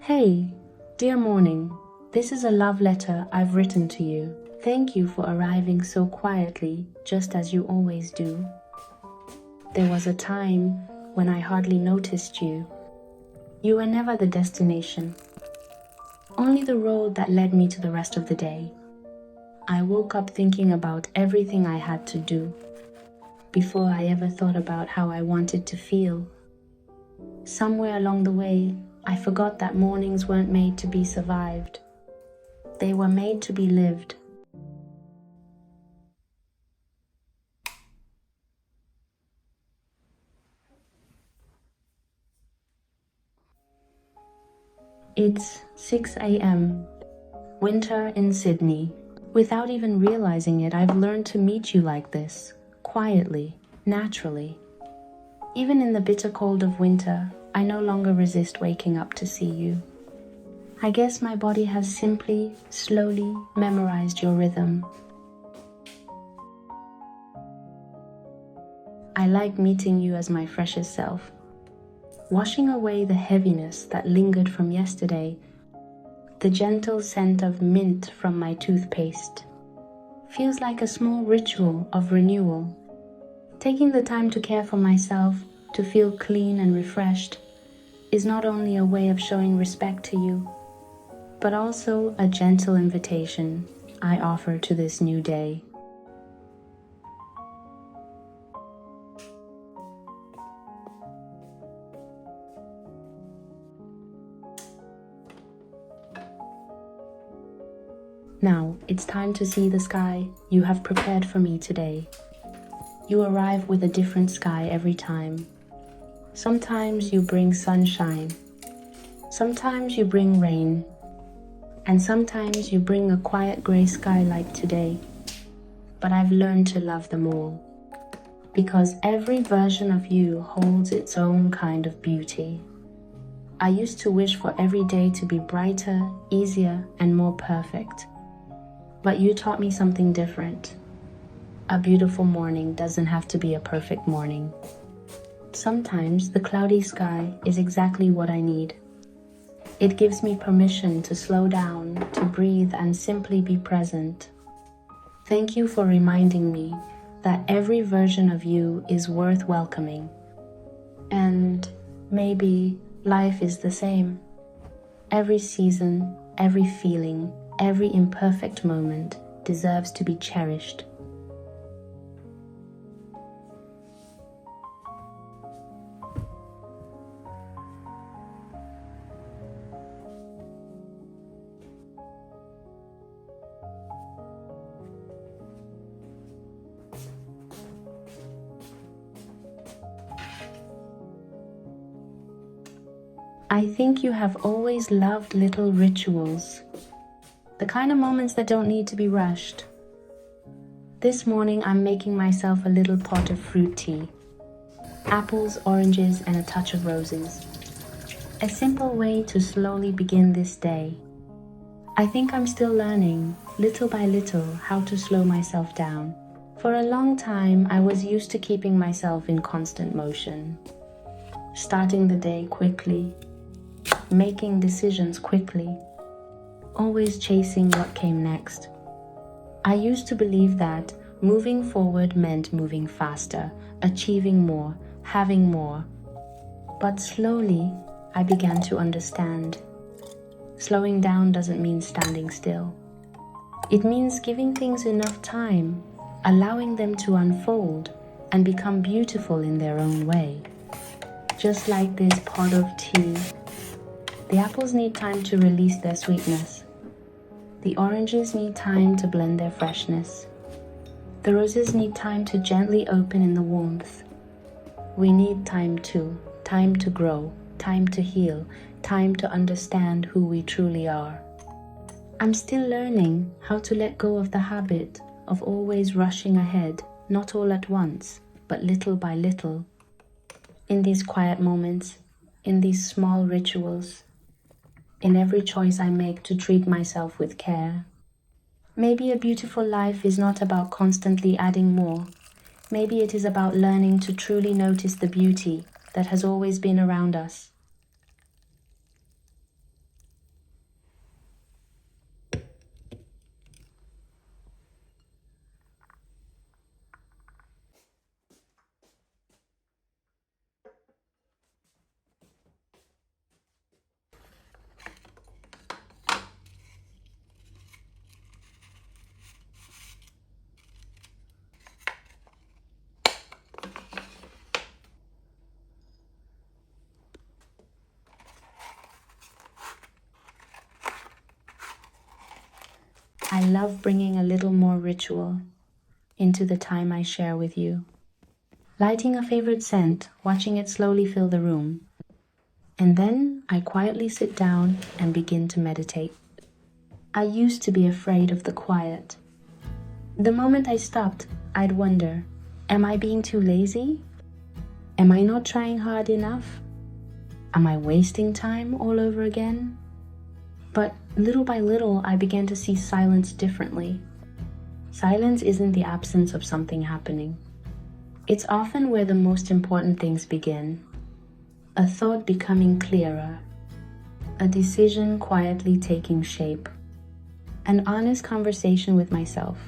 Hey, dear morning, this is a love letter I've written to you. Thank you for arriving so quietly, just as you always do. There was a time when I hardly noticed you. You were never the destination, only the road that led me to the rest of the day. I woke up thinking about everything I had to do before I ever thought about how I wanted to feel. Somewhere along the way, I forgot that mornings weren't made to be survived. They were made to be lived. It's 6 a.m. Winter in Sydney. Without even realizing it, I've learned to meet you like this, quietly, naturally. Even in the bitter cold of winter, I no longer resist waking up to see you. I guess my body has simply, slowly memorized your rhythm. I like meeting you as my freshest self, washing away the heaviness that lingered from yesterday, the gentle scent of mint from my toothpaste. Feels like a small ritual of renewal. Taking the time to care for myself, to feel clean and refreshed, is not only a way of showing respect to you, but also a gentle invitation I offer to this new day. Now, it's time to see the sky you have prepared for me today. You arrive with a different sky every time. Sometimes you bring sunshine, sometimes you bring rain, and sometimes you bring a quiet gray sky like today. But I've learned to love them all, because every version of you holds its own kind of beauty. I used to wish for every day to be brighter, easier, and more perfect. But you taught me something different. A beautiful morning doesn't have to be a perfect morning. Sometimes the cloudy sky is exactly what I need. It gives me permission to slow down, to breathe, and simply be present. Thank you for reminding me that every version of you is worth welcoming. And maybe life is the same. Every season, every feeling, every imperfect moment deserves to be cherished. I think you have always loved little rituals, the kind of moments that don't need to be rushed. This morning I'm making myself a little pot of fruit tea. Apples, oranges, and a touch of roses. A simple way to slowly begin this day. I think I'm still learning, little by little, how to slow myself down. For a long time, I was used to keeping myself in constant motion. Starting the day quickly, making decisions quickly, always chasing what came next. I used to believe that moving forward meant moving faster, achieving more, having more. But slowly, I began to understand. Slowing down doesn't mean standing still. It means giving things enough time, allowing them to unfold and become beautiful in their own way. Just like this pot of tea, the apples need time to release their sweetness. The oranges need time to blend their freshness. The roses need time to gently open in the warmth. We need time too, time to grow, time to heal, time to understand who we truly are. I'm still learning how to let go of the habit of always rushing ahead, not all at once, but little by little. In these quiet moments, in these small rituals, in every choice I make to treat myself with care. Maybe a beautiful life is not about constantly adding more. Maybe it is about learning to truly notice the beauty that has always been around us. I love bringing a little more ritual into the time I share with you. Lighting a favorite scent, watching it slowly fill the room. And then I quietly sit down and begin to meditate. I used to be afraid of the quiet. The moment I stopped, I'd wonder, am I being too lazy? Am I not trying hard enough? Am I wasting time all over again? But little by little, I began to see silence differently. Silence isn't the absence of something happening. It's often where the most important things begin. A thought becoming clearer, a decision quietly taking shape, an honest conversation with myself.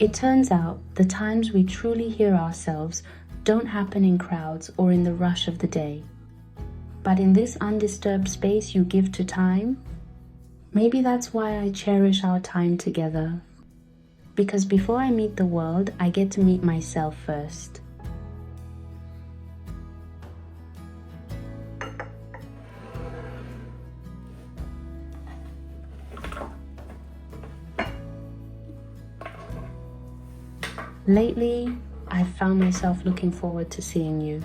It turns out the times we truly hear ourselves don't happen in crowds or in the rush of the day, but in this undisturbed space you give to time. Maybe that's why I cherish our time together, because before I meet the world, I get to meet myself first. Lately, I've found myself looking forward to seeing you.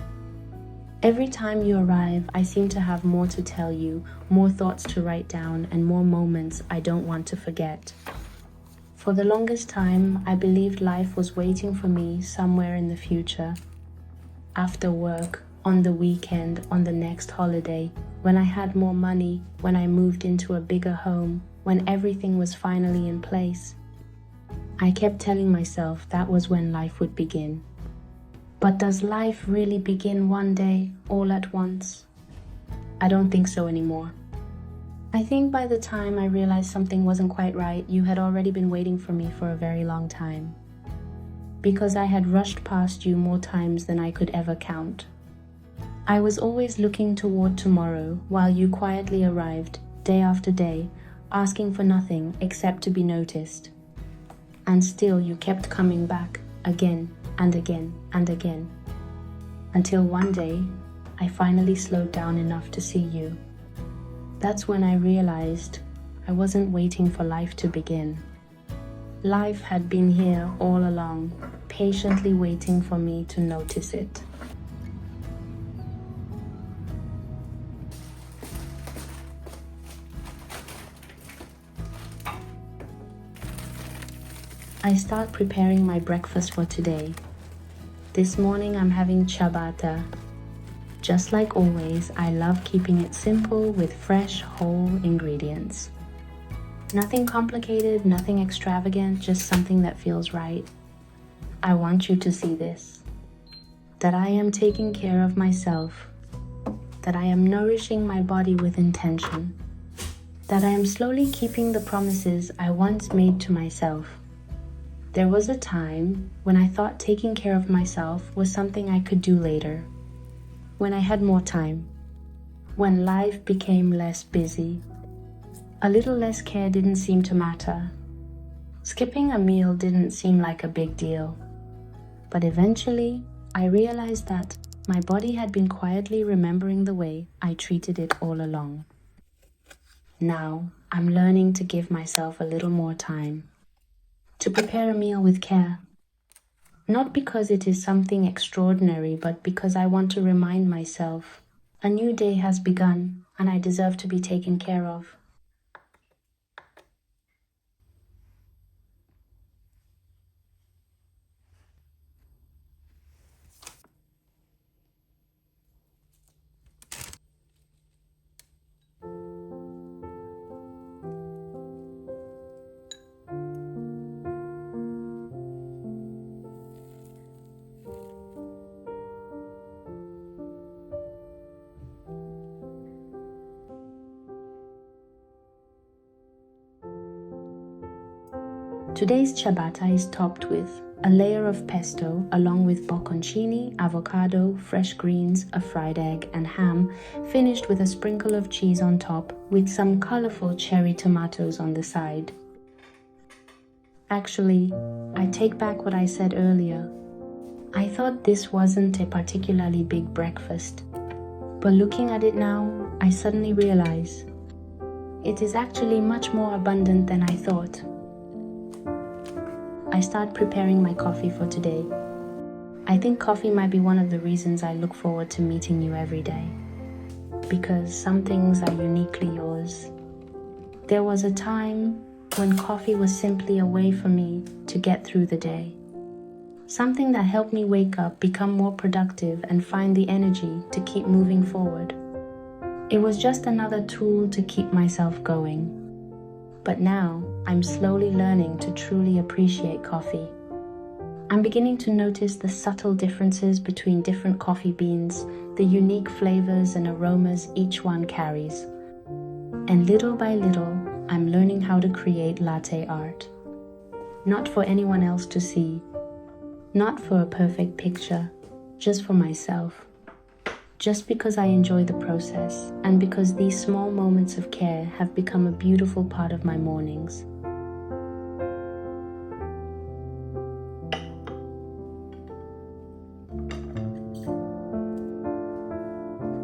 Every time you arrive, I seem to have more to tell you, more thoughts to write down, and more moments I don't want to forget. For the longest time, I believed life was waiting for me somewhere in the future. After work, on the weekend, on the next holiday, when I had more money, when I moved into a bigger home, when everything was finally in place. I kept telling myself that was when life would begin. But does life really begin one day, all at once? I don't think so anymore. I think by the time I realized something wasn't quite right, you had already been waiting for me for a very long time. Because I had rushed past you more times than I could ever count. I was always looking toward tomorrow while you quietly arrived, day after day, asking for nothing except to be noticed. And still you kept coming back again and again and again. Until one day, I finally slowed down enough to see you. That's when I realized I wasn't waiting for life to begin. Life had been here all along, patiently waiting for me to notice it. I start preparing my breakfast for today. This morning I'm having ciabatta. Just like always, I love keeping it simple with fresh, whole ingredients. Nothing complicated, nothing extravagant, just something that feels right. I want you to see this. That I am taking care of myself. That I am nourishing my body with intention. That I am slowly keeping the promises I once made to myself. There was a time when I thought taking care of myself was something I could do later, when I had more time, when life became less busy. A little less care didn't seem to matter. Skipping a meal didn't seem like a big deal. But eventually, I realized that my body had been quietly remembering the way I treated it all along. Now, I'm learning to give myself a little more time. To prepare a meal with care. Not because it is something extraordinary, but because I want to remind myself a new day has begun and I deserve to be taken care of. Today's ciabatta is topped with a layer of pesto along with bocconcini, avocado, fresh greens, a fried egg and ham, finished with a sprinkle of cheese on top with some colorful cherry tomatoes on the side. Actually, I take back what I said earlier. I thought this wasn't a particularly big breakfast, but looking at it now, I suddenly realize it is actually much more abundant than I thought. I start preparing my coffee for today. I think coffee might be one of the reasons I look forward to meeting you every day, because some things are uniquely yours. There was a time when coffee was simply a way for me to get through the day. Something that helped me wake up, become more productive, and find the energy to keep moving forward. It was just another tool to keep myself going. But now, I'm slowly learning to truly appreciate coffee. I'm beginning to notice the subtle differences between different coffee beans, the unique flavors and aromas each one carries. And little by little, I'm learning how to create latte art. Not for anyone else to see, not for a perfect picture, just for myself. Just because I enjoy the process, and because these small moments of care have become a beautiful part of my mornings.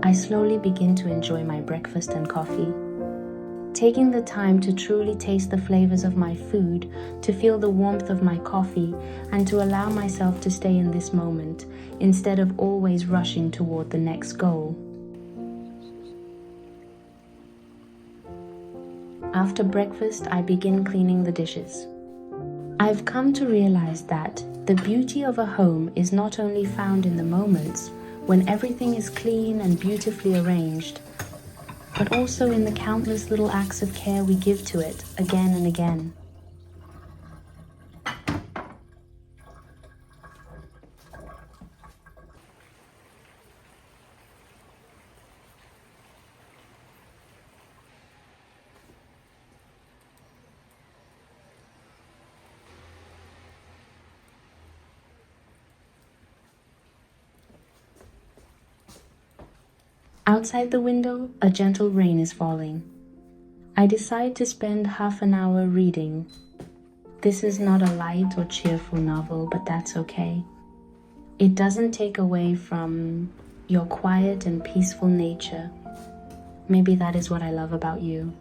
I slowly begin to enjoy my breakfast and coffee, taking the time to truly taste the flavors of my food, to feel the warmth of my coffee, and to allow myself to stay in this moment instead of always rushing toward the next goal. After breakfast, I begin cleaning the dishes. I've come to realize that the beauty of a home is not only found in the moments when everything is clean and beautifully arranged, but also in the countless little acts of care we give to it again and again. Outside the window, a gentle rain is falling. I decide to spend half an hour reading. This is not a light or cheerful novel, but that's okay. It doesn't take away from your quiet and peaceful nature. Maybe that is what I love about you.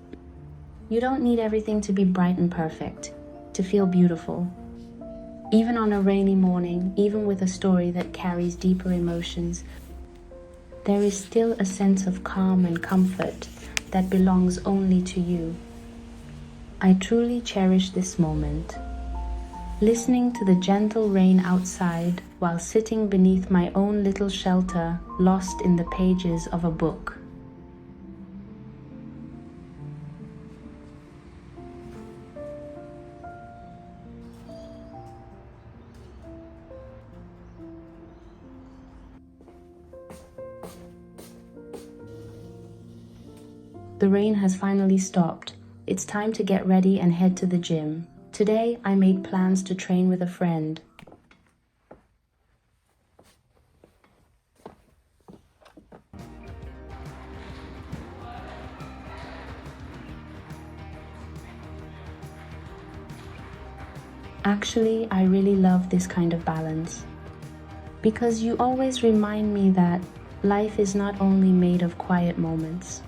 You don't need everything to be bright and perfect to feel beautiful. Even on a rainy morning, even with a story that carries deeper emotions, there is still a sense of calm and comfort that belongs only to you. I truly cherish this moment. Listening to the gentle rain outside while sitting beneath my own little shelter, lost in the pages of a book. The rain has finally stopped. It's time to get ready and head to the gym. Today, I made plans to train with a friend. Actually, I really love this kind of balance, because you always remind me that life is not only made of quiet moments.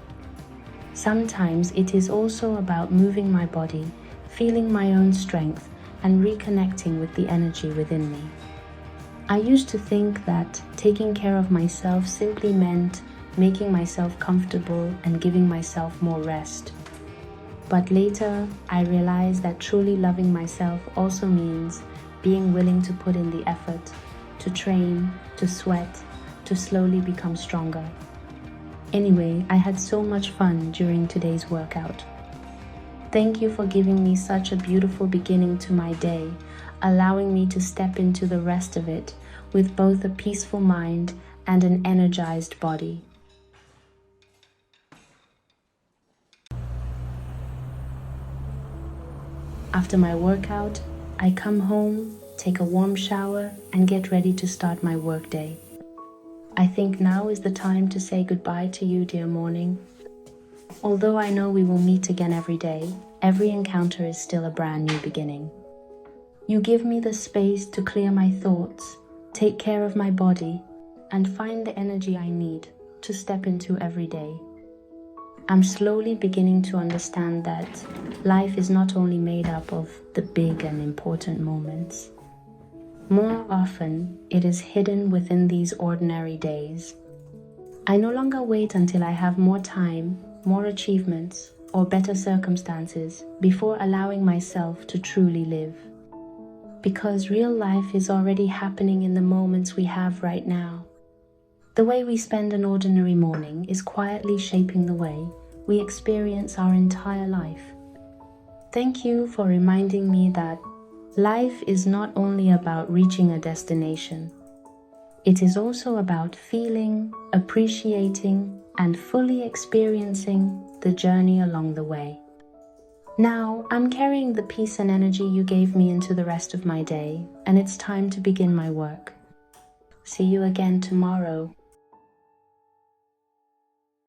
Sometimes it is also about moving my body, feeling my own strength, and reconnecting with the energy within me. I used to think that taking care of myself simply meant making myself comfortable and giving myself more rest. But later, I realized that truly loving myself also means being willing to put in the effort, to train, to sweat, to slowly become stronger. Anyway, I had so much fun during today's workout. Thank you for giving me such a beautiful beginning to my day, allowing me to step into the rest of it with both a peaceful mind and an energized body. After my workout, I come home, take a warm shower, and get ready to start my workday. I think now is the time to say goodbye to you, dear morning. Although I know we will meet again every day, every encounter is still a brand new beginning. You give me the space to clear my thoughts, take care of my body, and find the energy I need to step into every day. I'm slowly beginning to understand that life is not only made up of the big and important moments. More often, it is hidden within these ordinary days. I no longer wait until I have more time, more achievements, or better circumstances before allowing myself to truly live. Because real life is already happening in the moments we have right now. The way we spend an ordinary morning is quietly shaping the way we experience our entire life. Thank you for reminding me that life is not only about reaching a destination. It is also about feeling, appreciating, and fully experiencing the journey along the way. Now, I'm carrying the peace and energy you gave me into the rest of my day, and it's time to begin my work. See you again tomorrow.